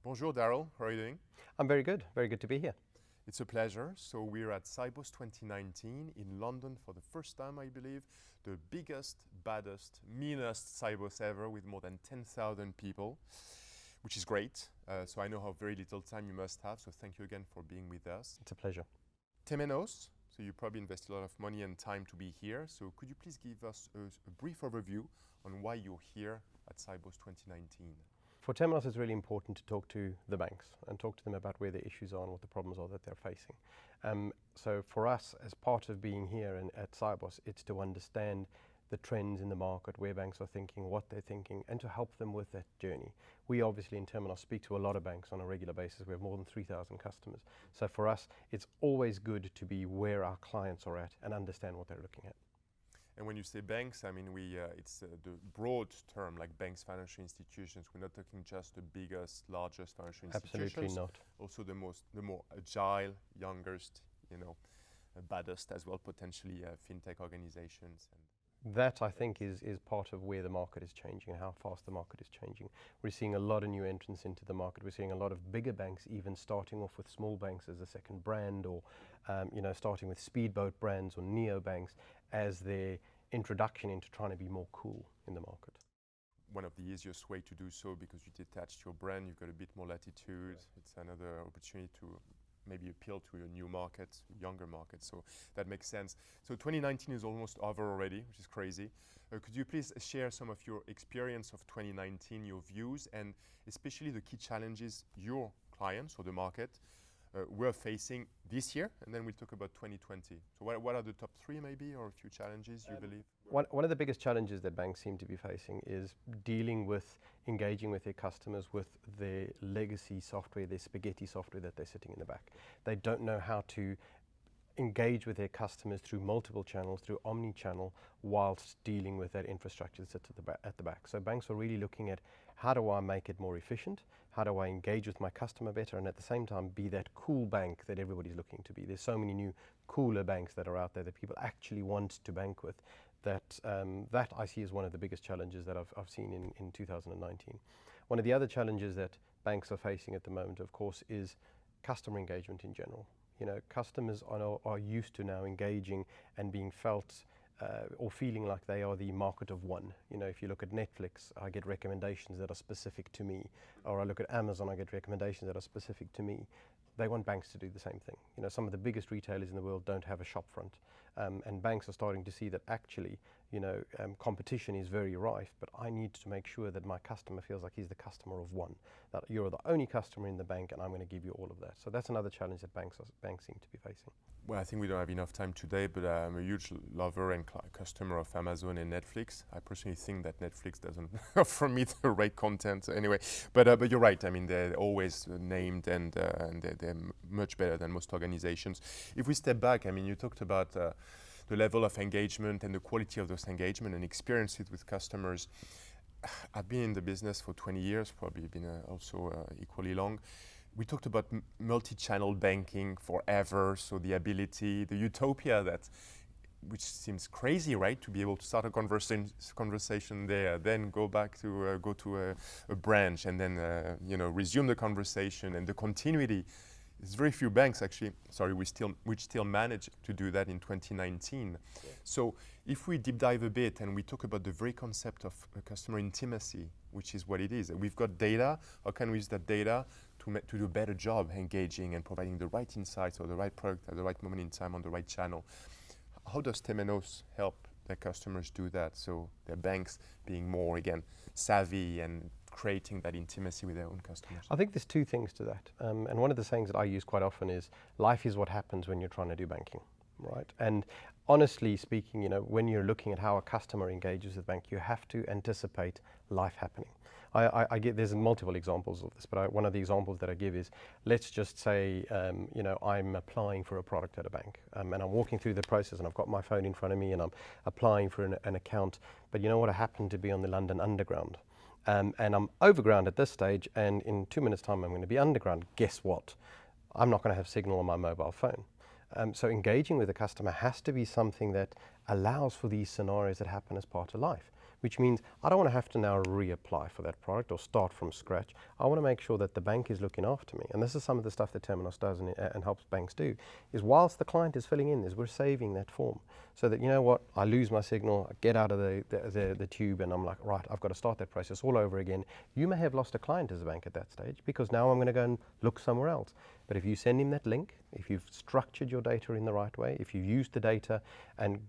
Bonjour, Darryl. How are you doing? I'm very good. Very good to be here. It's a pleasure. So we're at Sibos 2019 in London for the first time, I believe. The biggest, baddest, meanest Sibos ever with more than 10,000 people, which is great. So I know how very little time you must have. So thank you again for being with us. It's a pleasure. Temenos. So you probably invested a lot of money and time to be here. So could you please give us a brief overview on why you're here at Sibos 2019? For Temenos, it's really important to talk to the banks and talk to them about where the issues are and what the problems are that they're facing. So for us, as part of being here at Sibos, it's to understand the trends in the market, where banks are thinking, what they're thinking, and to help them with that journey. We obviously in Temenos speak to a lot of banks on a regular basis. We have more than 3,000 customers. So for us, it's always good to be where our clients are at and understand what they're looking at. And when you say banks, I mean, it's the broad term, like banks, financial institutions. We're not talking just the biggest, largest financial institutions. Absolutely not. Also the more agile, youngest, baddest as well, potentially fintech organizations. That, I think, is part of where the market is changing and how fast the market is changing. We're seeing a lot of new entrants into the market. We're seeing a lot of bigger banks even starting off with small banks as a second brand, or starting with speedboat brands or neobanks as their introduction into trying to be more cool in the market. One of the easiest way to do so, because you detached your brand, you've got a bit more latitude. It's another opportunity to maybe appeal to a new market, younger market. So that makes sense. So 2019 is almost over already, which is crazy. Could you please share some of your experience of 2019, your views, and especially the key challenges your clients or the market were facing this year? And then we'll talk about 2020. So what are the top three maybe, or a few challenges you believe? One of the biggest challenges that banks seem to be facing is dealing with engaging with their customers with their legacy software, their spaghetti software that they're sitting in the back. They don't know how to engage with their customers through multiple channels, through omni-channel, whilst dealing with that infrastructure that sits at the back. So banks are really looking at, how do I make it more efficient? How do I engage with my customer better, and at the same time be that cool bank that everybody's looking to be? There's so many new cooler banks that are out there that people actually want to bank with, that I see as one of the biggest challenges that I've seen in 2019. One of the other challenges that banks are facing at the moment, of course, is customer engagement in general. Customers are used to now engaging and being felt or feeling like they are the market of one. If you look at Netflix, I get recommendations that are specific to me. Or I look at Amazon, I get recommendations that are specific to me. They want banks to do the same thing. Some of the biggest retailers in the world don't have a shop front. And banks are starting to see that actually, competition is very rife, but I need to make sure that my customer feels like he's the customer of one, that you're the only customer in the bank and I'm going to give you all of that. So that's another challenge that banks seem to be facing. Well, I think we don't have enough time today, but I'm a huge lover and customer of Amazon and Netflix. I personally think that Netflix doesn't offer me the right content anyway. But you're right. I mean, they're always named and they're much better than most organizations. If we step back, I mean, you talked about the level of engagement and the quality of those engagement and experience it with customers. I've been in the business for 20 years, probably been also equally long. We talked about multi-channel banking forever, so the ability, the utopia which seems crazy, right? To be able to start a conversation there, then go back to go to a branch, and then resume the conversation, and the continuity. There's very few banks actually. Which still manage to do that in 2019. Yeah. So if we deep dive a bit and we talk about the very concept of customer intimacy, which is what it is, we've got data. How can we use that data to do a better job engaging and providing the right insights or the right product at the right moment in time on the right channel? How does Temenos help their customers do that? So their banks being more, again, savvy and creating that intimacy with their own customers. I think there's two things to that. And one of the sayings that I use quite often is, life is what happens when you're trying to do banking, right? And honestly speaking, when you're looking at how a customer engages with the bank, you have to anticipate life happening. There's multiple examples of this, but one of the examples that I give is, let's just say, I'm applying for a product at a bank, and I'm walking through the process, and I've got my phone in front of me, and I'm applying for an account. But you know what? I happen to be on the London Underground, and I'm overground at this stage, and in 2 minutes' time, I'm going to be underground. Guess what? I'm not going to have signal on my mobile phone. So engaging with the customer has to be something that allows for these scenarios that happen as part of life, which means I don't want to have to now reapply for that product or start from scratch. I want to make sure that the bank is looking after me. And this is some of the stuff that Temenos does and helps banks do, is whilst the client is filling in this, we're saving that form. So that, you know what, I lose my signal, I get out of the tube and I'm like, right, I've got to start that process all over again. You may have lost a client as a bank at that stage because now I'm going to go and look somewhere else. But if you send him that link, if you've structured your data in the right way, if you've used the data and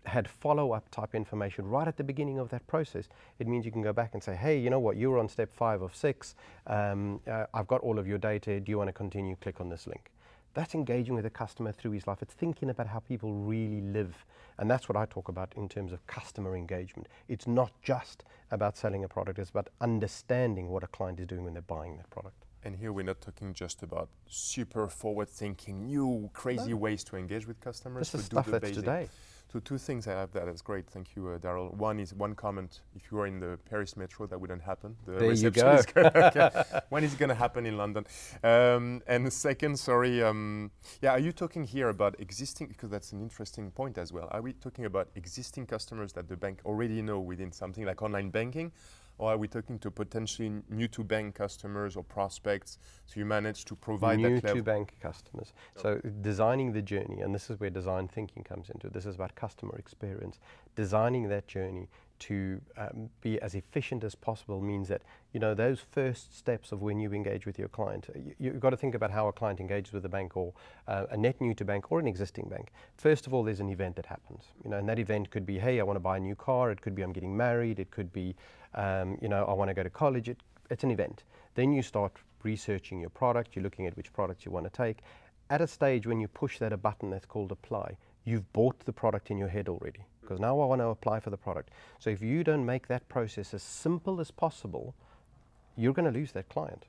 had follow-up type information right at the beginning of that process, it means you can go back and say, hey, you know what, you were on step 5 of 6, I've got all of your data, do you want to continue? Click on this link. That's engaging with the customer through his life. It's thinking about how people really live. And that's what I talk about in terms of customer engagement. It's not just about selling a product, it's about understanding what a client is doing when they're buying that product. And here we're not talking just about super forward-thinking, new, crazy ways to engage with customers. This is stuff that's today. So 2 things I have that is great. Thank you, Darryl. One is one comment. If you were in the Paris metro, that wouldn't happen. The there you reception go. is gonna, when is it going to happen in London? And the second, sorry, are you talking here about existing, because that's an interesting point as well. Are we talking about existing customers that the bank already know within something like online banking? Or are we talking to potentially new-to-bank customers or prospects, so you manage to provide that level? New-to-bank customers. So designing the journey, and this is where design thinking comes into it. This is about customer experience. Designing that journey to be as efficient as possible means that, you know, those first steps of when you engage with your client, you've got to think about how a client engages with a bank or a net new to bank or an existing bank. First of all, there's an event that happens, you know, and that event could be, hey, I want to buy a new car. It could be I'm getting married. It could be, you know, I want to go to college. It's an event. Then you start researching your product. You're looking at which products you want to take. At a stage when you push that a button that's called apply, you've bought the product in your head already, because now I want to apply for the product. So if you don't make that process as simple as possible, you're going to lose that client.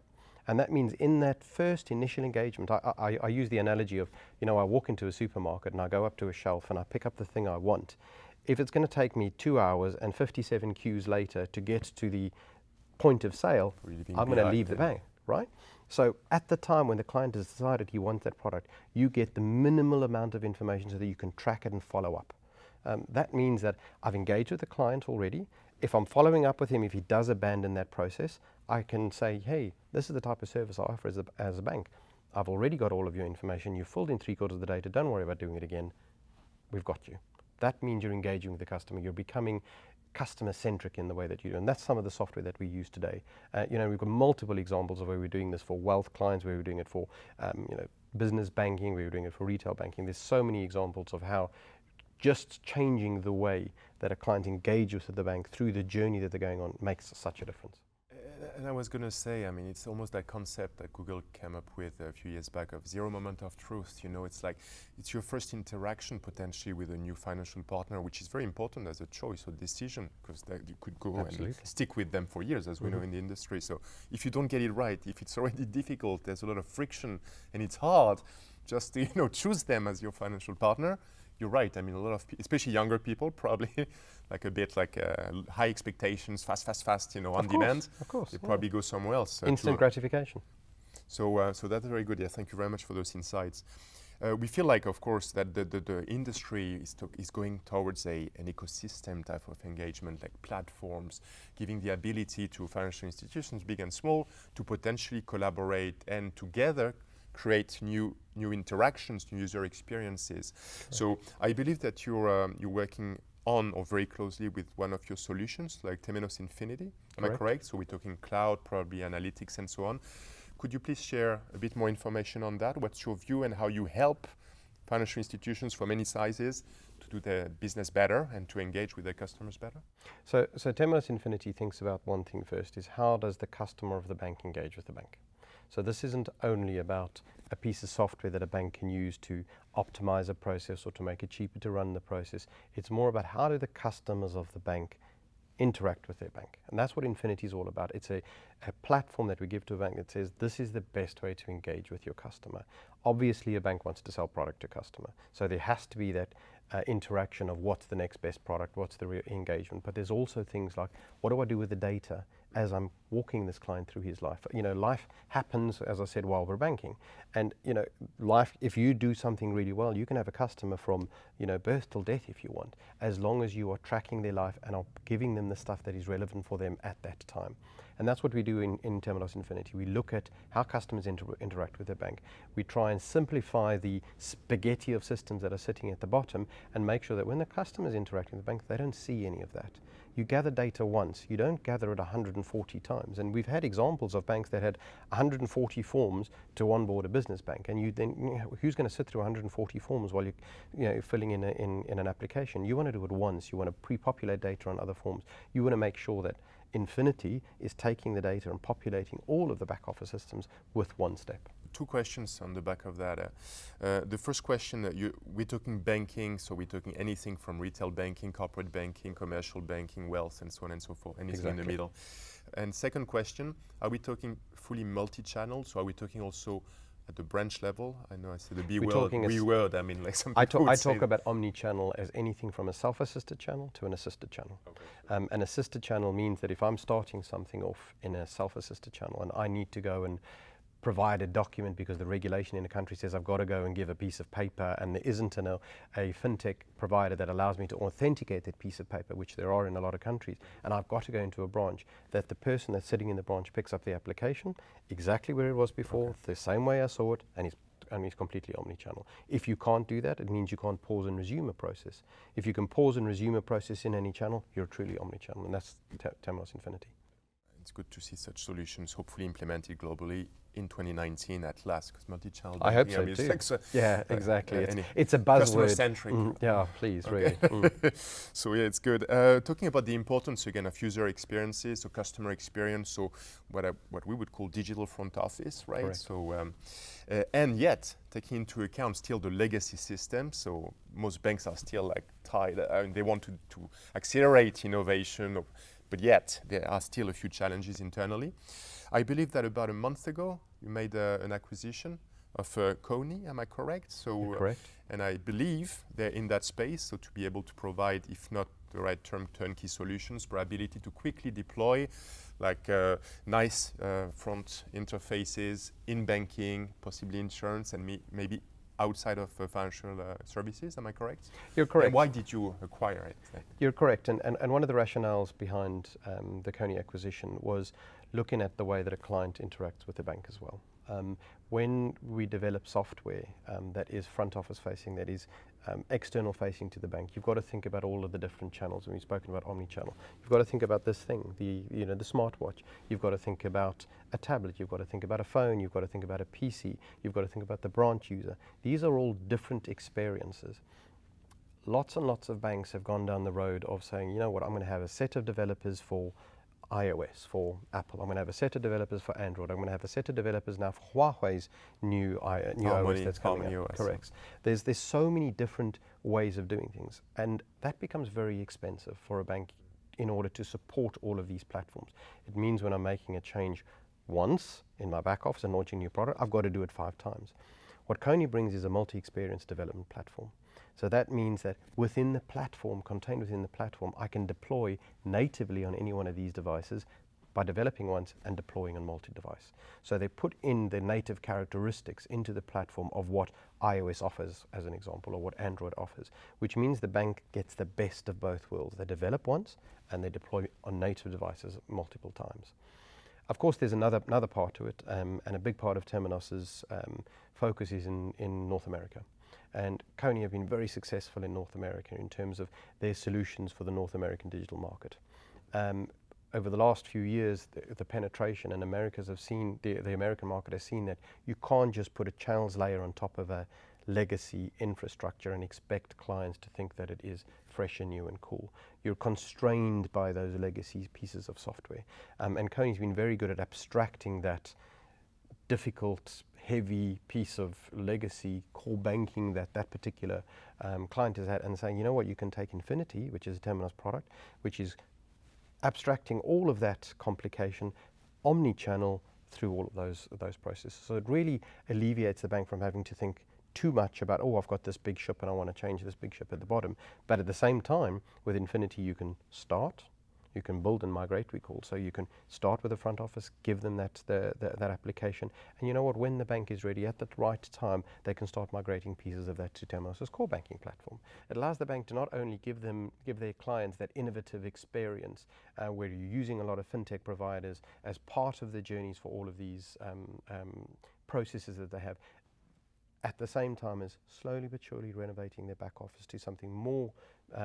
And that means in that first initial engagement, I use the analogy of, you know, I walk into a supermarket and I go up to a shelf and I pick up the thing I want. If it's going to take me 2 hours and 57 queues later to get to the point of sale, I'm going to leave the bank, right? So at the time when the client has decided he wants that product, you get the minimal amount of information so that you can track it and follow up. That means that I've engaged with the client already. If I'm following up with him, if he does abandon that process, I can say, hey, this is the type of service I offer as a bank. I've already got all of your information. You've filled in 3/4 of the data. Don't worry about doing it again. We've got you. That means you're engaging with the customer. You're becoming customer-centric in the way that you do. And that's some of the software that we use today. You know, we've got multiple examples of where we're doing this for wealth clients, where we're doing it for, you know, business banking, where we're doing it for retail banking. There's so many examples of how just changing the way that a client engages with the bank through the journey that they're going on makes such a difference. And I was going to say, I mean, it's almost that concept that Google came up with a few years back of 0 moment of truth. You know, it's like, it's your first interaction potentially with a new financial partner, which is very important as a choice or decision, because you could go Absolutely. and stick with them for years, as we know in the industry. So if you don't get it right, if it's already difficult, there's a lot of friction, and it's hard just to, you know, choose them as your financial partner. You're right. I mean, a lot of, especially younger people, probably like a bit like high expectations, fast, you know, on demand. Of course. They probably go somewhere else. Instant gratification. So that's very good. Yeah, thank you very much for those insights. We feel like, of course, that the industry is going towards an ecosystem type of engagement, like platforms, giving the ability to financial institutions, big and small, to potentially collaborate and together create new interactions, new user experiences. Correct. So I believe that you're working on or very closely with one of your solutions, like Temenos Infinity. Am I correct? So we're talking cloud, probably analytics, and so on. Could you please share a bit more information on that? What's your view and how you help financial institutions from any sizes to do their business better and to engage with their customers better? So Temenos Infinity thinks about one thing first, is how does the customer of the bank engage with the bank? So this isn't only about a piece of software that a bank can use to optimize a process or to make it cheaper to run the process. It's more about how do the customers of the bank interact with their bank. And that's what Infinity is all about. It's a platform that we give to a bank that says this is the best way to engage with your customer. Obviously, a bank wants to sell product to customer. So there has to be that interaction of what's the next best product, what's the engagement. But there's also things like, what do I do with the data as I'm walking this client through his life. You know, life happens, as I said, while we're banking. And, you know, life, if you do something really well, you can have a customer from, you know, birth till death if you want, as long as you are tracking their life and are giving them the stuff that is relevant for them at that time. And that's what we do in Temenos Infinity. We look at how customers interact with their bank. We try and simplify the spaghetti of systems that are sitting at the bottom and make sure that when the customer is interacting with the bank, they don't see any of that. You gather data once, you don't gather it 140 times. And we've had examples of banks that had 140 forms to onboard a business bank. And you then, you know, who's going to sit through 140 forms while you're filling in an application? You want to do it once. You want to pre-populate data on other forms. You want to make sure that Infinity is taking the data and populating all of the back office systems with one step. Two questions on the back of that. The first question, we're talking banking, so we're talking anything from retail banking, corporate banking, commercial banking, wealth, and so on and so forth, anything in the middle. And second question, are we talking fully multi-channel? So are we talking also at the branch level? I know I said the B word, I mean, like some people I talk about omni-channel as anything from a self-assisted channel to an assisted channel. Okay. An assisted channel means that if I'm starting something off in a self-assisted channel and I need to go and provide a document because the regulation in the country says I've got to go and give a piece of paper, and there isn't a fintech provider that allows me to authenticate that piece of paper, which there are in a lot of countries, and I've got to go into a branch, that the person that's sitting in the branch picks up the application exactly where it was before, the same way I saw it, and he's completely omni-channel. If you can't do that, it means you can't pause and resume a process. If you can pause and resume a process in any channel, you're truly omni-channel, and that's Temenos Infinity. It's good to see such solutions hopefully implemented globally in 2019 at last, because multi-channel I hope so too. Yeah, exactly. It's a buzzword. Customer-centric. Yeah, please, really. So yeah, it's good. Talking about the importance again of user experiences, so customer experience, so what we would call digital front office, right? Correct. So, and yet taking into account still the legacy system. So most banks are still like tied. They want to accelerate innovation. But yet, there are still a few challenges internally. I believe that about a month ago, you made an acquisition of Kony, am I correct? So, correct. And I believe they're in that space, so to be able to provide, if not the right term, turnkey solutions, but ability to quickly deploy like nice front interfaces in banking, possibly insurance, and maybe outside of financial services, am I correct? You're correct. And why did you acquire it? You're correct, and one of the rationales behind the Kony acquisition was looking at the way that a client interacts with the bank as well. When we develop software that is front office facing, that is external facing to the bank, you've got to think about all of the different channels. And we've spoken about omni-channel. You've got to think about this thing, the smartwatch. You've got to think about a tablet. You've got to think about a phone. You've got to think about a PC. You've got to think about the branch user. These are all different experiences. Lots and lots of banks have gone down the road of saying, you know what, I'm going to have a set of developers for iOS, for Apple. I'm going to have a set of developers for Android. I'm going to have a set of developers now for Huawei's new iOS that's coming out. Correct. There's so many different ways of doing things, and that becomes very expensive for a bank in order to support all of these platforms. It means when I'm making a change once in my back office and launching a new product, I've got to do it 5 times. What Kony brings is a multi-experience development platform. So that means that within the platform, contained within the platform, I can deploy natively on any one of these devices by developing once and deploying on multi-device. So they put in the native characteristics into the platform of what iOS offers, as an example, or what Android offers, which means the bank gets the best of both worlds. They develop once and they deploy on native devices multiple times. Of course, there's another part to it, and a big part of Temenos's focus is in North America. And Kony have been very successful in North America in terms of their solutions for the North American digital market. Over the last few years, the penetration in Americas have seen, the American market has seen that you can't just put a channels layer on top of a legacy infrastructure and expect clients to think that it is fresh and new and cool. You're constrained by those legacy pieces of software. And Kony's been very good at abstracting that difficult, heavy piece of legacy core banking that particular client has had, and saying, you know what, you can take Infinity, which is a Temenos product, which is abstracting all of that complication, omni-channel through all of those processes. So it really alleviates the bank from having to think too much about, oh, I've got this big ship and I want to change this big ship at the bottom. But at the same time, with Infinity, you can start, You can build and migrate, we call. So you can start with the front office, give them that application. And you know what? When the bank is ready at the right time, they can start migrating pieces of that to Temenos' core banking platform. It allows the bank to not only give their clients that innovative experience where you're using a lot of fintech providers as part of the journeys for all of these processes that they have, at the same time as slowly but surely renovating their back office to something more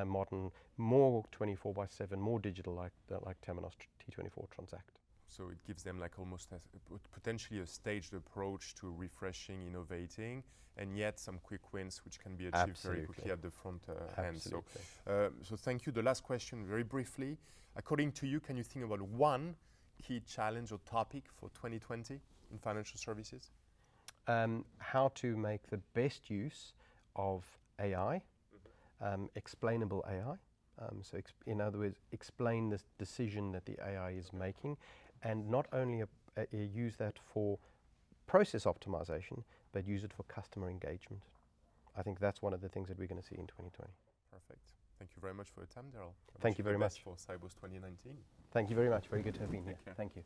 modern, more 24/7, more digital, like Temenos T24 Transact. So it gives them like almost potentially a staged approach to refreshing, innovating, and yet some quick wins which can be achieved very quickly at the front end. So thank you. The last question, very briefly. According to you, can you think about one key challenge or topic for 2020 in financial services? How to make the best use of AI, explainable AI. In other words, explain this decision that the AI is making, and not only use that for process optimization, but use it for customer engagement. I think that's one of the things that we're going to see in 2020. Perfect. Thank you very much for your time, Darryl. Thank you very much. For Sibos 2019. Thank you very much. Very good to have been here. Thank you.